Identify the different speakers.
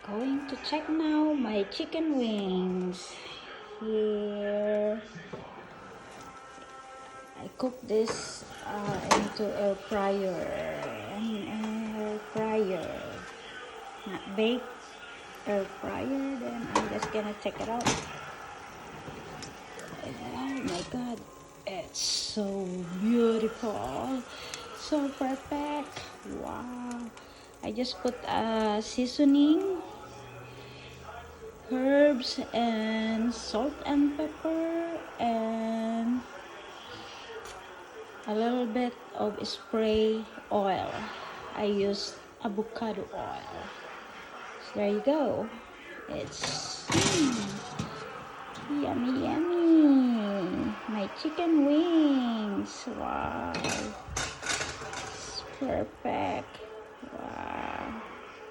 Speaker 1: Going to check now my chicken wings. Here, I cook this into air fryer. An air fryer, not bake, air fryer. Then I'm just gonna check it out. Oh my god, it's so beautiful, so perfect. Wow. I just put seasoning, herbs, and salt and pepper, and a little bit of spray oil. I used avocado oil. So there you go. It's yummy, yummy. My chicken wings. Wow. It's perfect.